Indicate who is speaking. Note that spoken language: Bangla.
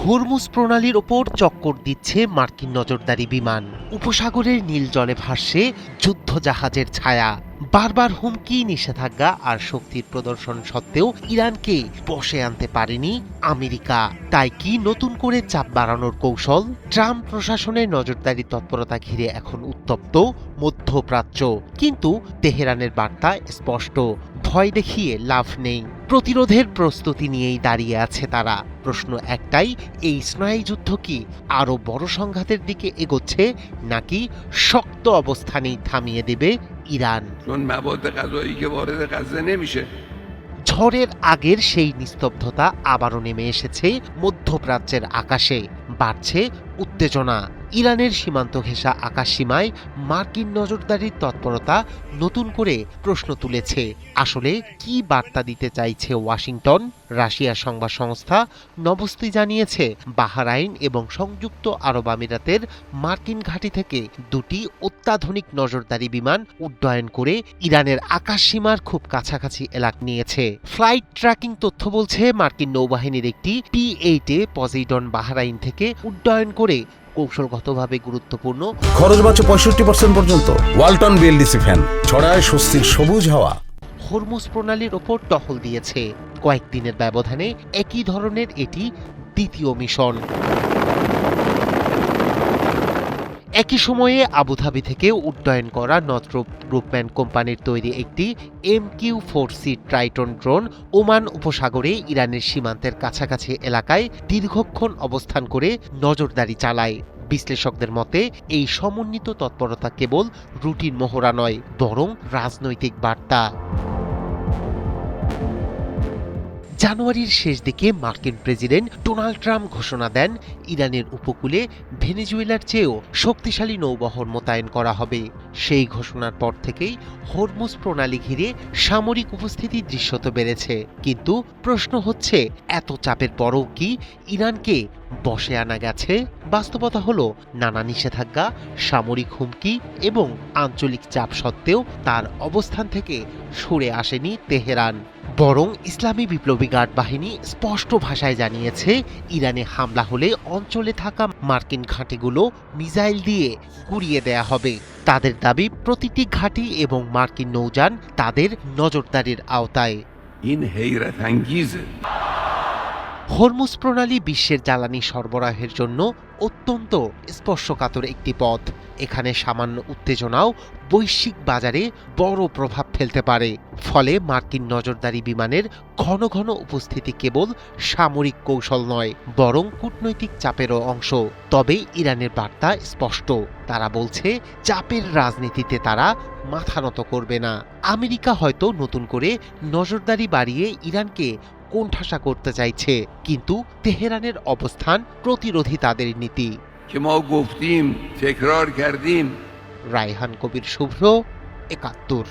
Speaker 1: হরমুজ প্রণালীর ওপর চক্কর দিচ্ছে মার্কিন নজরদারি বিমান। উপসাগরের নীল জলে ভাসছে যুদ্ধ জাহাজের ছায়া। বারবার হুমকি, নিষেধাজ্ঞা আর শক্তির প্রদর্শন সত্ত্বেও ইরানকে বশে আনতে পারেনি আমেরিকা। তাই কি নতুন করে চাপ বাড়ানোর কৌশল? ট্রাম্প প্রশাসনের নজরদারি তৎপরতা ঘিরে এখন উত্তপ্ত মধ্যপ্রাচ্য। কিন্তু তেহরানের বার্তা স্পষ্ট, ভয় দেখিয়ে লাভ নেই। প্রতিরোধের প্রস্তুতি নিয়েই দাঁড়িয়ে আছে তারা। প্রশ্ন একটাই, এই স্নায়ুযুদ্ধ কি আরো বড় সংঘাতের দিকে এগোচ্ছে, নাকি শক্ত অবস্থানেই থামিয়ে দেবে ইরান? ঝড়ের আগের সেই নিস্তব্ধতা আবারও নেমে এসেছে মধ্যপ্রাচ্যের আকাশে। বাড়ছে উত্তেজনা। ইরানের সীমান্ত ঘেঁষা আকাশসীমায় মার্কিন নজরদারির তৎপরতা নতুন করে প্রশ্ন তুলেছে। আসলে কি বার্তা দিতে চাইছে ওয়াশিংটন? রাশিয়ার সংবাদ সংস্থা নভোস্তি জানিয়েছে, বাহরাইন এবং সংযুক্ত আরব আমিরাতের মার্কিন ঘাঁটি থেকে দুটি অত্যাধুনিক নজরদারি বিমান উড্ডয়ন করে ইরানের আকাশসীমার খুব কাছাকাছি এলাকা নিয়েছে। ফ্লাইট ট্র্যাকিং তথ্য বলছে, মার্কিন নৌবাহিনীর একটি P-8 পজিডন বাহরাইন থেকে উড্ডয়ন করে কৌশলগতভাবে গুরুত্বপূর্ণ।
Speaker 2: খরচ বাঁচে 65% পর্যন্ত। ওয়ালটন বিএলডিসি ফ্যান ছড়ায় স্বস্তির সবুজ হাওয়া।
Speaker 1: হরমুজ প্রণালীর ওপর টহল দিয়েছে। কয়েকদিনের ব্যবধানে একই ধরনের এটি দ্বিতীয় মিশন। একই সময়ে আবুধাবি থেকে উড্ডয়ন করা নর্থ্রপ গ্রুপম্যান কোম্পানির তৈরি একটি MQ-4C ট্রাইটন ড্রোন ওমান উপসাগরে ইরানের সীমান্তের কাছাকাছি এলাকায় দীর্ঘক্ষণ অবস্থান করে নজরদারি চালায়। বিশ্লেষকদের মতে এই সমন্বিত তৎপরতা কেবল রুটিন মহড়া নয়, বরং রাজনৈতিক বার্তা। জানুয়ারির শেষ দিকে মার্কিন প্রেসিডেন্ট ডোনাল্ড ট্রাম্প ঘোষণা দেন, ইরানের উপকূলে ভেনেজুয়েলার চেয়েও শক্তিশালী নৌবহর মোতায়েন করা হবে। সেই ঘোষণার পর থেকেই হরমুজ প্রণালী ঘিরে সামরিক উপস্থিতি দৃশ্যত বেড়েছে। কিন্তু প্রশ্ন হচ্ছে, এত চাপের পরও কি ইরানকে বশে আনা গেছে? বাস্তবতা হলো, নানা নিষেধাজ্ঞা, সামরিক হুমকি এবং আঞ্চলিক চাপ সত্ত্বেও তার অবস্থান থেকে সরে আসেনি তেহরান। বরং ইসলামী বিপ্লবী গার্ড বাহিনী স্পষ্ট ভাষায় জানিয়েছে, ইরানে হামলা হলে অঞ্চলে থাকা মার্কিন ঘাঁটিগুলো মিসাইল দিয়ে গুঁড়িয়ে দেয়া হবে। তাদের দাবি, প্রতিটি ঘাঁটি এবং মার্কিন নৌযান তাদের নজরদারির আওতায়। হরমুজ প্রণালী বিশ্বের জ্বালানি সরবরাহের জন্য অত্যন্ত স্পর্শকাতর একটি পথ। এখানে সামান্য উত্তেজনাও বৈশ্বিক বাজারে বড় প্রভাব ফেলতে পারে। ফলে মার্কিন নজরদারি বিমানের ঘন ঘন উপস্থিতি কেবল সামরিক কৌশল নয়, বরং কূটনৈতিক চাপেরও অংশ। তবে ইরানের বার্তা স্পষ্ট, তারা বলছে চাপের রাজনীতিতে তারা মাথা নত করবে না। আমেরিকা হয়তো নতুন করে নজরদারি বাড়িয়ে ইরানকে কোণঠাসা করতে চাইছে, কিন্তু তেহরানের অবস্থান প্রতিরোধী তাদের নীতি। রায়হান কবির, শুভ্র, ৭১।